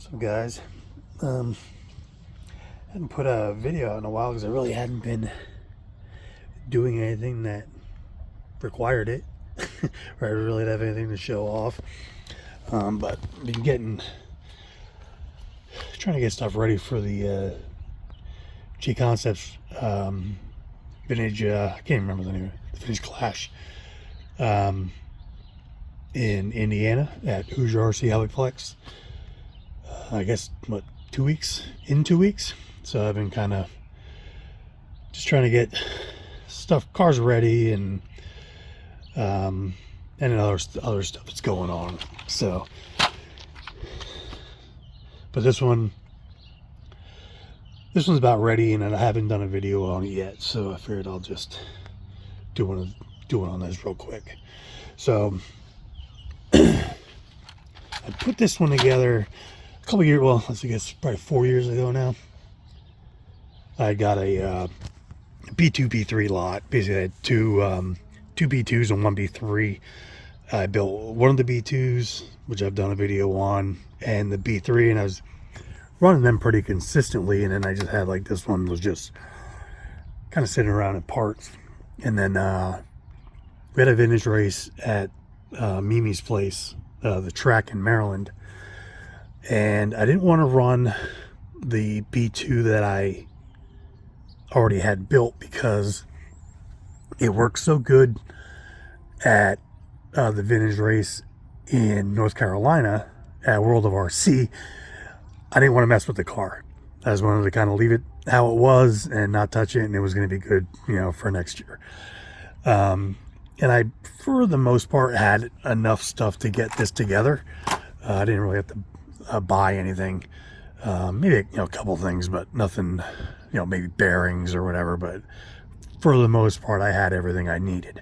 So guys, hadn't put a video out in a while because I really hadn't been doing anything that required it or I really didn't have anything to show off, but been trying to get stuff ready for the Jconcepts vintage, I can't remember the name of it, the vintage clash in Indiana at Hoosier RC Heliplex. I guess what, 2 weeks? In 2 weeks. So I've been kind of just trying to get cars ready, and other stuff that's going on. So, but this one's about ready, and I haven't done a video on it yet. So I figured I'll just do one on this real quick. So I put this one together a couple years, well, I guess probably 4 years ago now. I got a B2 B3 lot. Basically I had two B2s and one B3. I built one of the B2s, which I've done a video on, and the B3, and I was running them pretty consistently, and then I just had like this one was just kind of sitting around in parts. And then we had a vintage race at Mimi's place, the track in Maryland, and I didn't want to run the B2 that I already had built because it worked so good at the vintage race in North Carolina at World of RC. I didn't want to mess with the car. I just wanted to kind of leave it how it was and not touch it, and it was going to be good, you know, for next year. And I, for the most part, had enough stuff to get this together. I didn't really have to buy anything. Maybe, you know, a couple things, but nothing, you know, maybe bearings or whatever. But for the most part, I had everything I needed.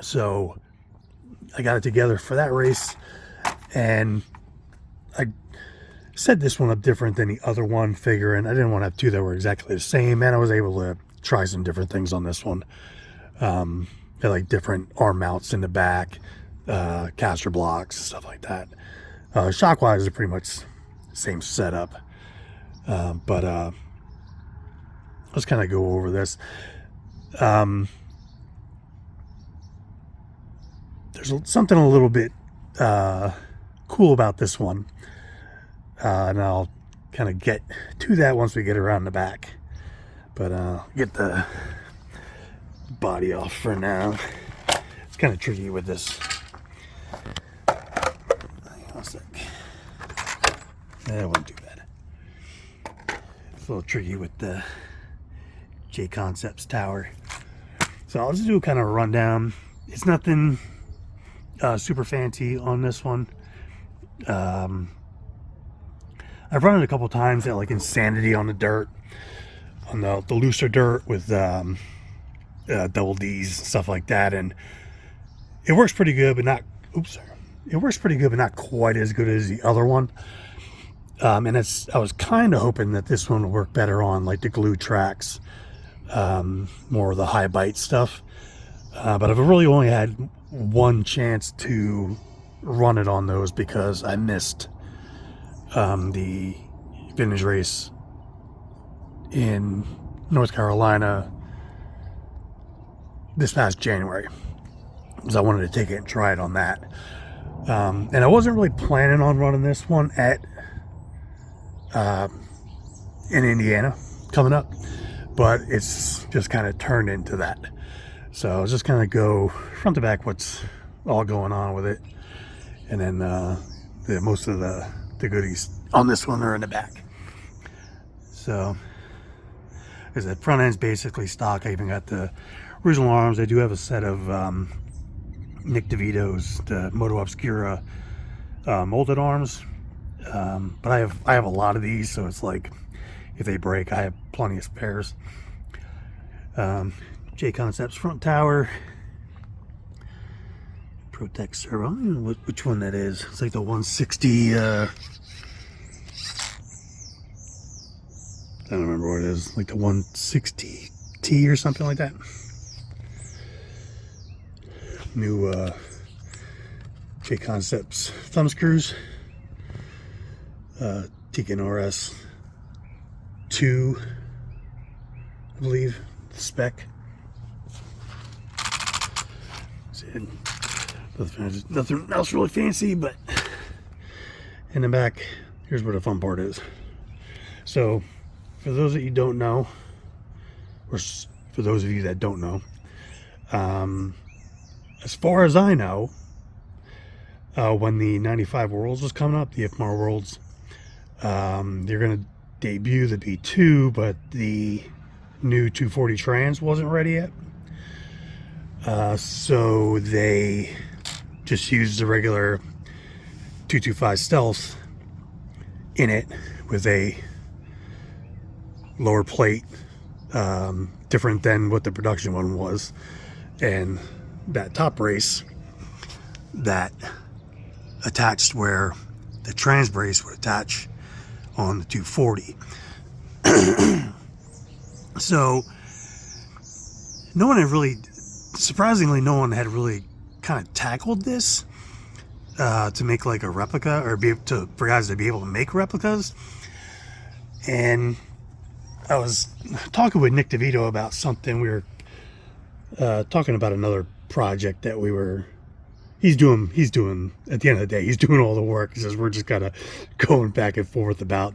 So I got it together for that race, and I set this one up different than the other one, figuring I didn't want to have two that were exactly the same, and I was able to try some different things on this one. Had like different arm mounts in the back, caster blocks, stuff like that. Shock wise is pretty much the same setup, but let's kind of go over this. There's something a little bit cool about this one, and I'll kind of get to that once we get around the back. But get the body off for now. It's kind of tricky with this. Hang on a sec. That won't do that. It's a little tricky with the Jconcepts tower. So I'll just do kind of a rundown. It's nothing super fancy on this one. I've run it a couple times at like Insanity on the dirt, on the looser dirt with double D's, stuff like that, and it works pretty good, but not, it works pretty good, but not quite as good as the other one. And I was kind of hoping that this one would work better on like the glue tracks, more of the high bite stuff. But I've really only had one chance to run it on those because I missed the vintage race in North Carolina this past January, because I wanted to take it and try it on that. And I wasn't really planning on running this one at in Indiana coming up, but it's just kind of turned into that. So I'll just kind of go front to back what's all going on with it, and then most of the goodies on this one are in the back. So as the front end's basically stock. I even got the original arms. I do have a set of Nick Divitto's the Moto-Obscura molded arms, but I have a lot of these, so it's like if they break, I have plenty of spares. Jconcepts front tower, Protect servo. I don't know which one that is. It's like the 160. I don't remember what it is. Like the 160T or something like that. New Jconcepts thumb screws, RS 2, I believe, spec. Nothing else really fancy, but in the back, here's where the fun part is. So, for those that you don't know, or for those of you that don't know, as far as I know, when the 95 Worlds was coming up, the IFMAR Worlds, they're going to debut the B2, but the new 240 Trans wasn't ready yet. So they just used the regular 225 Stealth in it with a lower plate, different than what the production one was, and that top brace that attached where the trans brace would attach on the 240. So no one had really, surprisingly, no one had really kind of tackled this to make like a replica, or for guys to be able to make replicas. And I was talking with Nick Divitto about something. We were talking about another project that he's doing at the end of the day, he's doing all the work. He says we're just kind of going back and forth about,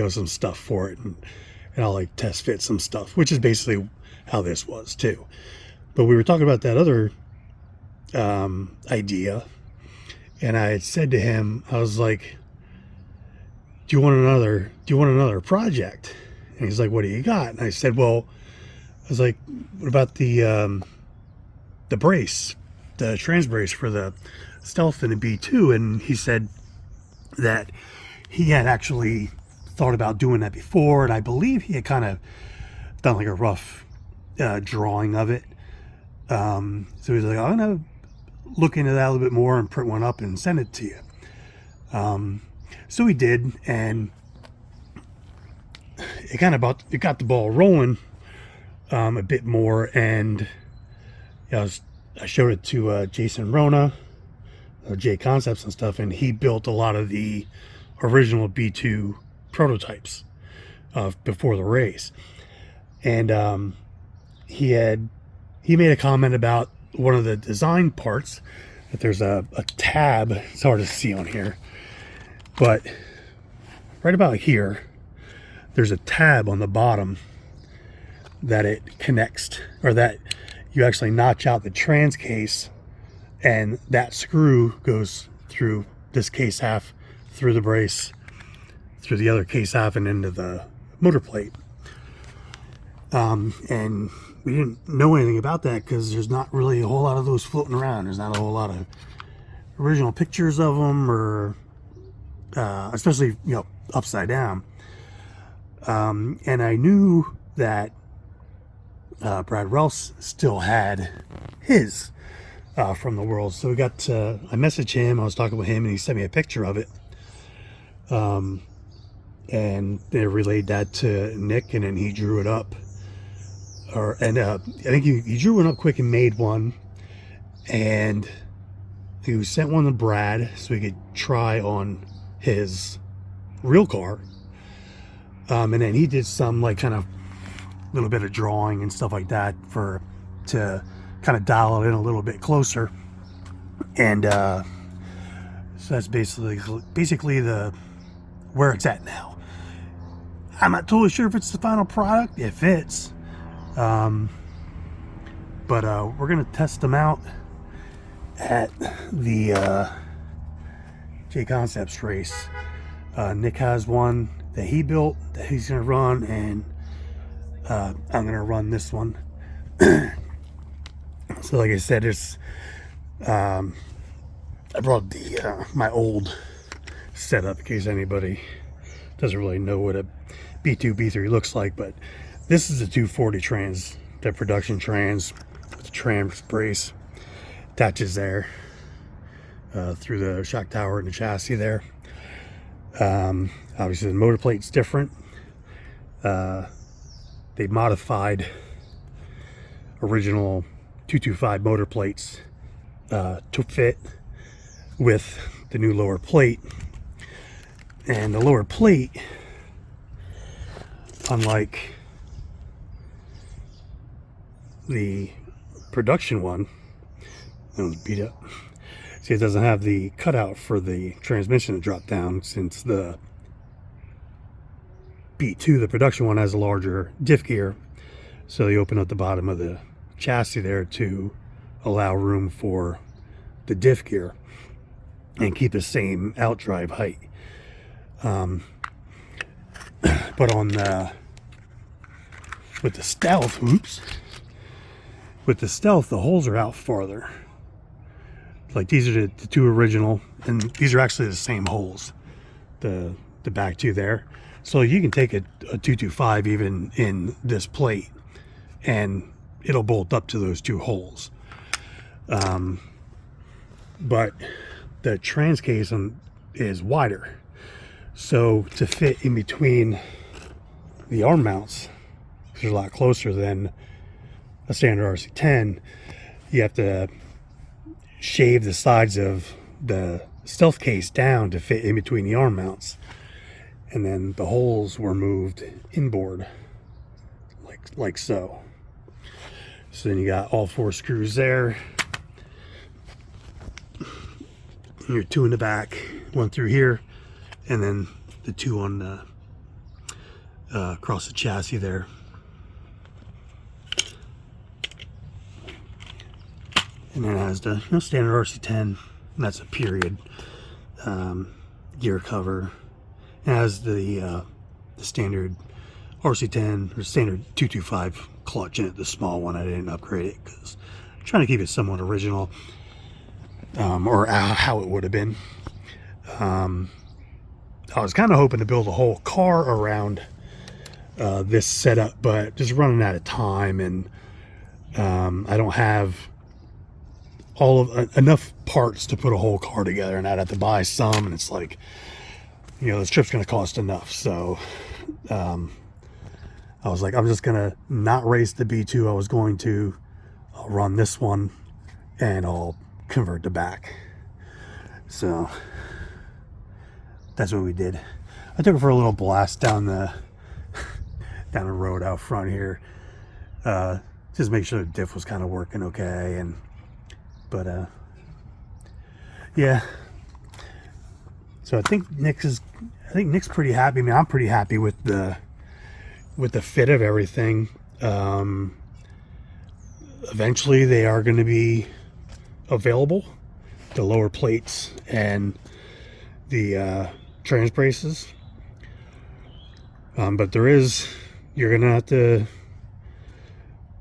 some stuff for it, and I'll like test fit some stuff, which is basically how this was too. But we were talking about that other idea, and I had said to him, I was like, do you want another project? And he's like, what do you got? And I said, well, I was like, what about the brace, the trans brace for the Stealth and the B2? And he said that he had actually thought about doing that before, and I believe he had kind of done like a rough drawing of it. So he's like, I'm gonna look into that a little bit more and print one up and send it to you. So he did, and it got the ball rolling a bit more. And I showed it to Jason Rona, Jconcepts and stuff, and he built a lot of the original B2 prototypes before the race. And he made a comment about one of the design parts, that there's a tab. It's hard to see on here, but right about here there's a tab on the bottom that it connects, or that you actually notch out the trans case, and that screw goes through this case half, through the brace, through the other case half, and into the motor plate. And we didn't know anything about that because there's not really a whole lot of those floating around. There's not a whole lot of original pictures of them, or especially upside down. And I knew that Brad Relfs still had his from the World. So I messaged him, I was talking with him, and he sent me a picture of it. And they relayed that to Nick, and then he drew it up. I think he drew one up quick and made one. And he sent one to Brad so he could try on his real car. And then he did some like kind of little bit of drawing and stuff like that to kind of dial it in a little bit closer. And so that's basically where it's at now. I'm not totally sure if it's the final product. It fits. But we're gonna test them out at the Jconcepts race. Nick has one that he built that he's gonna run, and I'm gonna run this one. So like I said, I brought my old setup in case anybody doesn't really know what a B2 B3 looks like, but this is a 240 trans, the production trans with the trans brace, attaches there through the shock tower and the chassis there. Obviously the motor plate's different. They modified original 225 motor plates to fit with the new lower plate. And the lower plate, unlike the production one, that was beat up. See, it doesn't have the cutout for the transmission to drop down, since the B2, the production one, has a larger diff gear. So they open up the bottom of the chassis there to allow room for the diff gear and keep the same outdrive height. But on the with the Stealth, with the Stealth, the holes are out farther. Like, these are the two original, and these are actually the same holes, the back two there. So you can take a 225 even in this plate, and it'll bolt up to those two holes. But the trans case is wider, so to fit in between the arm mounts, which is a lot closer than a standard RC10, you have to shave the sides of the Stealth case down to fit in between the arm mounts, and then the holes were moved inboard like so. So then you got all 4 screws there, and your 2 in the back, 1 through here, and then the 2 on the across the chassis there. And then it has the standard RC10, and that's a period gear cover. It has the standard RC10 or standard 225 clutch in it, the small one. I didn't upgrade it because I'm trying to keep it somewhat original, or how it would have been. I was kind of hoping to build a whole car around this setup, but just running out of time, and I don't have enough parts to put a whole car together, and I'd have to buy some, and it's like, this trip's going to cost enough. So I was like, I'm just going to not race the B2. I was going to run this one, and I'll convert the back. So that's what we did. I took it for a little blast down the road out front here, just make sure the diff was kind of working okay. But yeah, so I think Nick's pretty happy. I mean, I'm pretty happy with the fit of everything. Eventually they are going to be available, the lower plates and the trans braces, but you're gonna have to,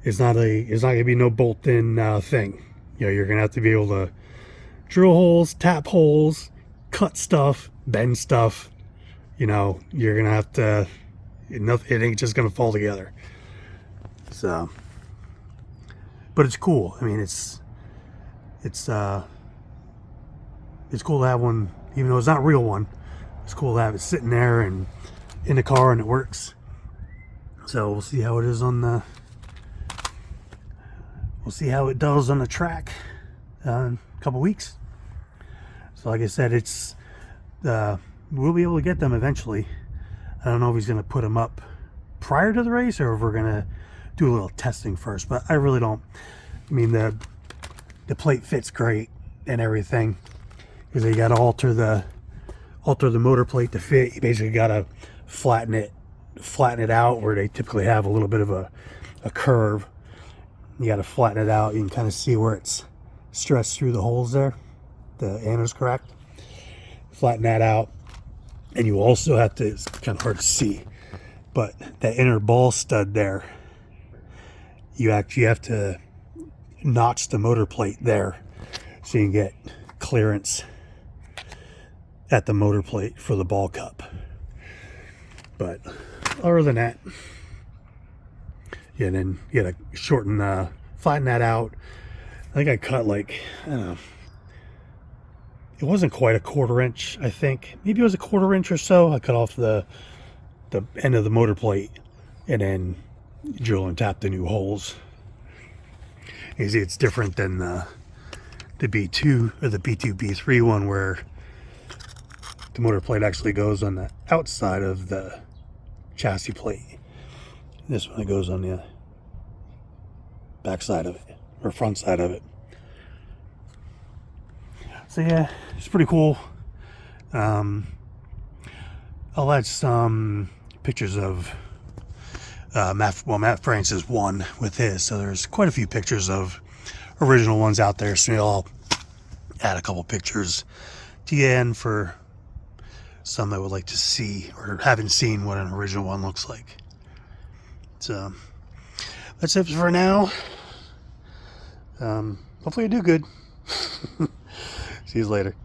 it's not gonna be no bolt-in thing. You're gonna have to be able to drill holes, tap holes, cut stuff, bend stuff. You're gonna have to, it ain't just gonna fall together. So, but it's cool. I mean, it's cool to have one, even though it's not a real one. It's cool to have it sitting there and in the car, and it works. So we'll see how it is on the, we'll see how it does on the track in a couple weeks. So like I said, we'll be able to get them eventually. I don't know if he's going to put them up prior to the race, or if we're going to do a little testing first, but I really don't. I mean, the plate fits great and everything, because you got to alter the motor plate to fit. You basically got to flatten it out where they typically have a little bit of a curve. You got to flatten it out. You can kind of see where it's stretched through the holes there. The anode's cracked. Flatten that out. And you also have to, it's kind of hard to see, but that inner ball stud there, you actually have to notch the motor plate there so you can get clearance at the motor plate for the ball cup. But other than that, yeah, then you gotta shorten, flatten that out. I think I cut like, I don't know, it wasn't quite a 1/4 inch, I think. Maybe it was a 1/4 inch or so. I cut off the end of the motor plate and then drill and tap the new holes. You see, it's different than the the B2 or the B2 B3 one where the motor plate actually goes on the outside of the chassis plate. This one goes on the back side of it, or front side of it. So yeah, it's pretty cool. I'll add some pictures of Matt Francis won with his, so there's quite a few pictures of original ones out there, so I'll add a couple pictures to the end for some that would like to see or haven't seen what an original one looks like. So that's it for now. Hopefully I do good. See you later.